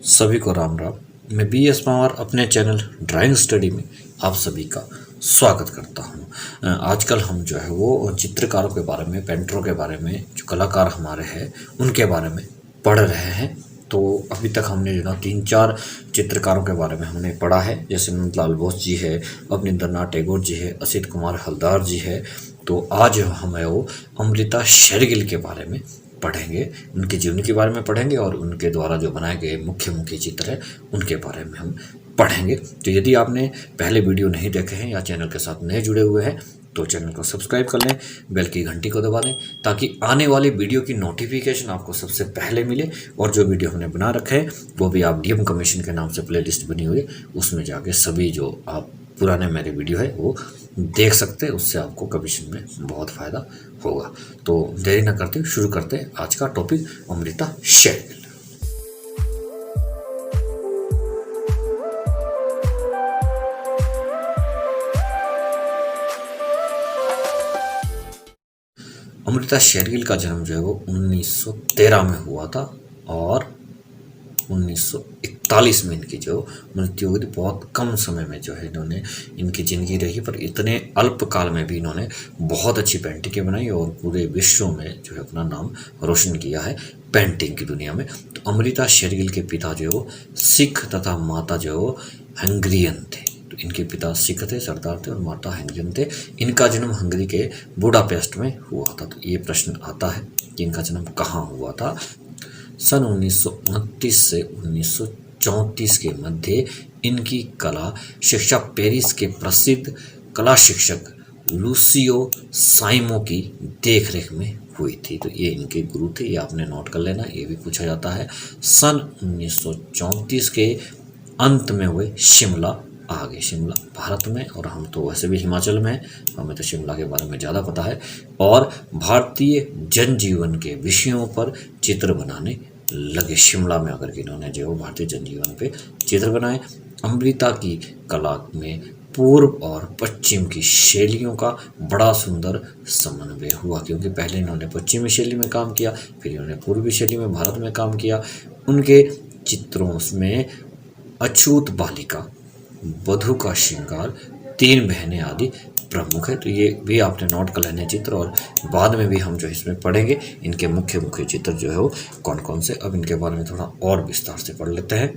सभी को राम राम। मैं बी एस पंवार अपने चैनल ड्राइंग स्टडी में आप सभी का स्वागत करता हूँ। आजकल हम जो है वो चित्रकारों के बारे में, पेंटरों के बारे में, जो कलाकार हमारे हैं उनके बारे में पढ़ रहे हैं। तो अभी तक हमने जो ना 3-4 चित्रकारों के बारे में हमने पढ़ा है, जैसे नंदलाल बोस जी है, अवनींद्रनाथ टैगोर जी है, असित कुमार हलदार जी है। तो आज हमें वो अमृता शेरगिल के बारे में पढ़ेंगे, उनके जीवन के बारे में पढ़ेंगे और उनके द्वारा जो बनाए गए मुख्य मुख्य चित्र हैं उनके बारे में हम पढ़ेंगे। तो यदि आपने पहले वीडियो नहीं देखे हैं या चैनल के साथ नए जुड़े हुए हैं तो चैनल को सब्सक्राइब कर लें, बेल की घंटी को दबा दें ताकि आने वाली वीडियो की नोटिफिकेशन आपको सबसे पहले मिले। और जो वीडियो हमने बना रखे हैं वो भी आप डीएम कमीशन के नाम से प्लेलिस्ट बनी हुई है, उसमें जाके सभी जो आप पुराने मेरे वीडियो है वो देख सकते हैं। उससे आपको कमीशन में बहुत फ़ायदा होगा। तो देरी न करते शुरू करते हैं आज का टॉपिक, अमृता शेरगिल। अमृता शेरगिल का जन्म जो है वो 1913 में हुआ था और 1941 में इनकी जो मृत्यु हुई थी। बहुत कम समय में जो है इन्होंने इनकी ज़िंदगी रही, पर इतने अल्प काल में भी इन्होंने बहुत अच्छी पेंटिंगें बनाई और पूरे विश्व में जो है अपना नाम रोशन किया है पेंटिंग की दुनिया में। तो अमृता शेरगिल के पिता जो है वो सिख तथा माता जो है वो हंगरियन थे। तो इनके पिता सिख थे, सरदार थे, और माता हंगरियन थे। इनका जन्म हंगरी के बुडापेस्ट में हुआ था। तो ये प्रश्न आता है कि इनका जन्म कहाँ हुआ था। सन 1929 से 1934 के मध्य इनकी कला शिक्षा पेरिस के प्रसिद्ध कला शिक्षक लूसियो साइमो की देखरेख में हुई थी। तो ये इनके गुरु थे, ये आपने नोट कर लेना, ये भी पूछा जाता है। सन 1934 के अंत में हुए शिमला आ गए। शिमला भारत में, और हम तो वैसे भी हिमाचल में हैं, हमें तो शिमला के बारे में ज़्यादा पता है। और भारतीय जनजीवन के विषयों पर चित्र बनाने लगे। शिमला में आकर के इन्होंने जो भारतीय जनजीवन पे चित्र बनाए। अमृता की कला में पूर्व और पश्चिम की शैलियों का बड़ा सुंदर समन्वय हुआ, क्योंकि पहले इन्होंने पश्चिमी शैली में काम किया, फिर इन्होंने पूर्वी शैली में भारत में काम किया। उनके चित्रों में अछूत बालिका, वधू का श्रृंगार, 3 बहनें आदि प्रमुख है। तो ये भी आपने नोट कर लेने चित्र, और बाद में भी हम जो इसमें पढ़ेंगे इनके मुख्य मुख्य चित्र जो है वो कौन कौन से। अब इनके बारे में थोड़ा और विस्तार से पढ़ लेते हैं।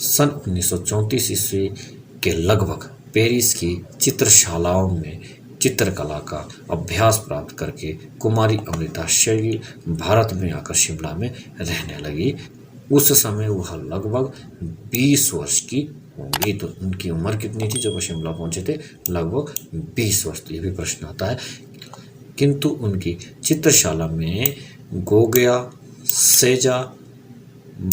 सन 1934 ईस्वी के लगभग पेरिस की चित्रशालाओं में चित्रकला का अभ्यास प्राप्त करके कुमारी अमृता शेरगिल भारत में आकर शिमला में रहने लगी। उस समय वह लगभग 20 वर्ष की होंगी। तो उनकी उम्र कितनी थी जब वो शिमला पहुंचे थे? लगभग 20 वर्ष। तो ये भी प्रश्न आता है। किंतु उनकी चित्रशाला में गोगिया, सेजा,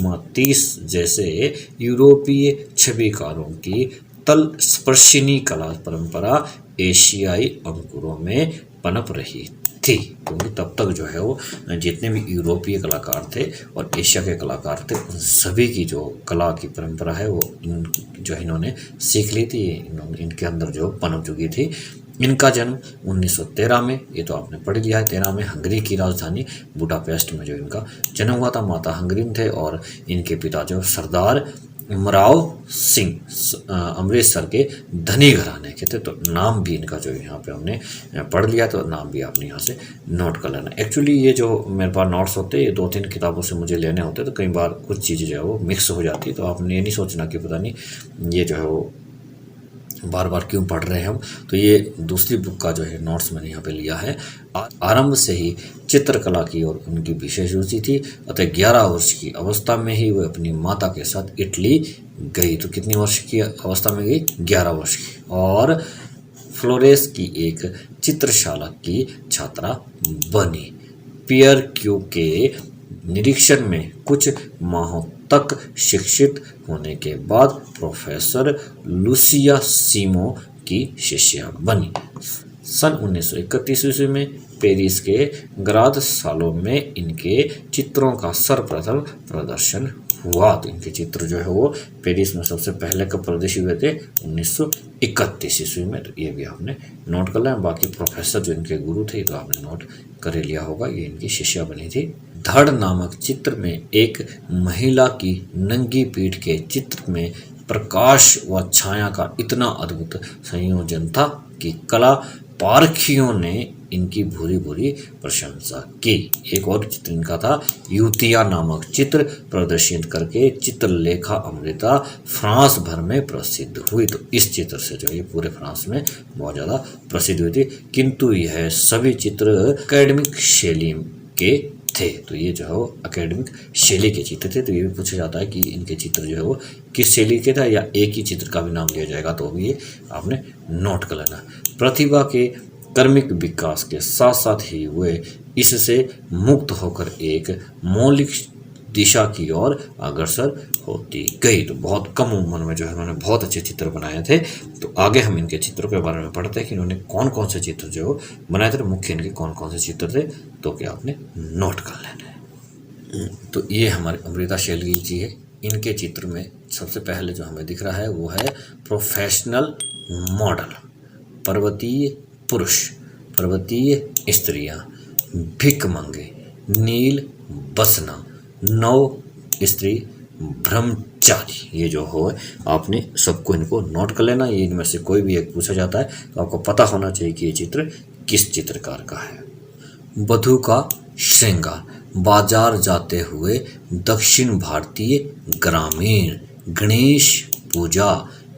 मातीस जैसे यूरोपीय छविकारों की तल स्पर्शिनी कला परंपरा एशियाई अंकुरों में पनप रही थी, क्योंकि तब तक जो है वो जितने भी यूरोपीय कलाकार थे और एशिया के कलाकार थे उन सभी की जो कला की परंपरा है वो जो इन्होंने सीख ली थी, इनके अंदर जो पनप चुकी थी। इनका जन्म 1913 में, ये तो आपने पढ़ लिया है, 13 में हंगरी की राजधानी बुडापेस्ट में जो इनका जन्म हुआ था। माता हंगरीन थे और इनके पिता जो सरदार उमराव सिंह अमृतसर के धनी घराने के थे। तो नाम भी इनका जो यहाँ पे हमने पढ़ लिया, तो नाम भी आपने यहाँ से नोट कर लेना। एक्चुअली ये जो मेरे पास नोट्स होते हैं ये 2-3 किताबों से मुझे लेने होते, तो कई बार कुछ चीज़ें जो है वो मिक्स हो जाती है। तो आपने ये नहीं सोचना कि पता नहीं ये जो है वो बार बार क्यों पढ़ रहे हैं हम। तो ये दूसरी बुक का जो है नोट्स मैंने यहाँ पे लिया है। आरंभ से ही चित्रकला की और उनकी विशेष रुचि थी, अतः 11 वर्ष की अवस्था में ही वह अपनी माता के साथ इटली गई। तो कितनी वर्ष की अवस्था में गई? 11 वर्ष की। और फ्लोरेंस की एक चित्रशाला की छात्रा बनी। पियर क्यू के निरीक्षण में कुछ माहों तक शिक्षित होने के बाद प्रोफेसर लूसिया सीमो की शिष्या बनी। सन 1931 ईस्वी में पेरिस के ग्राद सालों में इनके चित्रों का सर्वप्रथम प्रदर्शन हुआ। तो इनके चित्र जो है वो पेरिस में सबसे पहले कब प्रदर्शित हुए थे? 1931 ईस्वी में। तो ये भी आपने नोट कर लें। बाकी प्रोफेसर जो इनके गुरु थे तो आपने नोट कर लिया होगा, ये इनकी शिष्या बनी थी धड़ नामक चित्र में एक महिला की नंगी पीठ के चित्र में प्रकाश व छाया का इतना अद्भुत संयोजन था कि कला पारखियों ने इनकी भूरी भूरी प्रशंसा की। एक और चित्र इनका था युतिया नामक चित्र प्रदर्शित करके चित्रलेखा अमृता फ्रांस भर में प्रसिद्ध हुई। तो इस चित्र से जो ये पूरे फ्रांस में बहुत ज़्यादा प्रसिद्ध हुई थी, किंतु यह सभी चित्र एकेडमिक शैली के थे। तो ये जो है वो एकेडमिक शैली के चित्र थे। तो ये भी पूछा जाता है कि इनके चित्र जो है वो किस शैली के थे, या एक ही चित्र का भी नाम लिया जाएगा तो भी ये आपने नोट कर लेना। प्रतिभा के कर्मिक विकास के साथ साथ ही वे इससे मुक्त होकर एक मौलिक दिशा की ओर अग्रसर होती गई। तो बहुत कम उम्र में जो है उन्होंने बहुत अच्छे चित्र बनाए थे। तो आगे हम इनके चित्रों के बारे में पढ़ते हैं कि इन्होंने कौन कौन से चित्र जो बनाए थे, मुख्य इनके कौन कौन से चित्र थे, तो क्या आपने नोट कर लेना है। तो ये हमारे अमृता शैलगी जी है। इनके चित्र में सबसे पहले जो हमें दिख रहा है वो है प्रोफेशनल मॉडल, पर्वतीय पुरुष, पर्वतीय स्त्रियां, भिकमंगे, नील बसना, नव स्त्री, ब्रह्मचारी। ये जो हो आपने सबको इनको नोट कर लेना। ये इनमें से कोई भी एक पूछा जाता है तो आपको पता होना चाहिए कि ये चित्र किस चित्रकार का है। वधू का श्रृंगार, बाजार जाते हुए दक्षिण भारतीय ग्रामीण, गणेश पूजा,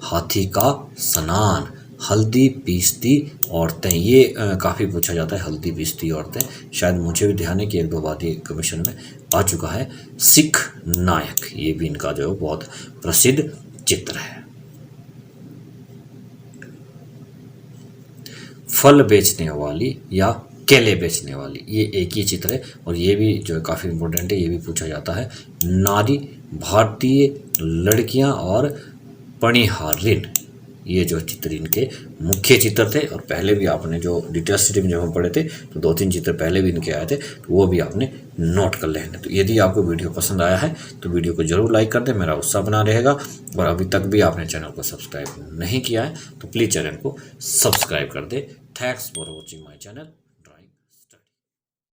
हाथी का स्नान, हल्दी पीसती औरतें। ये काफ़ी पूछा जाता है, हल्दी पीसती औरतें। शायद मुझे भी ध्यान है कि एक दो बार ये कमीशन में आ चुका है। सिख नायक, ये भी इनका जो है बहुत प्रसिद्ध चित्र है। फल बेचने वाली या केले बेचने वाली, ये एक ही चित्र है और ये भी जो है काफ़ी इंपॉर्टेंट है, ये भी पूछा जाता है। नारी, भारतीय लड़कियां और पणिहारिन, ये जो चित्र इनके मुख्य चित्र थे। और पहले भी आपने जो डिटेल स्टडी में जब हम पढ़े थे तो 2-3 चित्र पहले भी इनके आए थे, तो वो भी आपने नोट कर लेने। तो यदि आपको वीडियो पसंद आया है तो वीडियो को जरूर लाइक कर दें, मेरा उत्साह बना रहेगा। और अभी तक भी आपने चैनल को सब्सक्राइब नहीं किया है तो प्लीज़ चैनल को सब्सक्राइब कर दें। Thanks for watching my channel.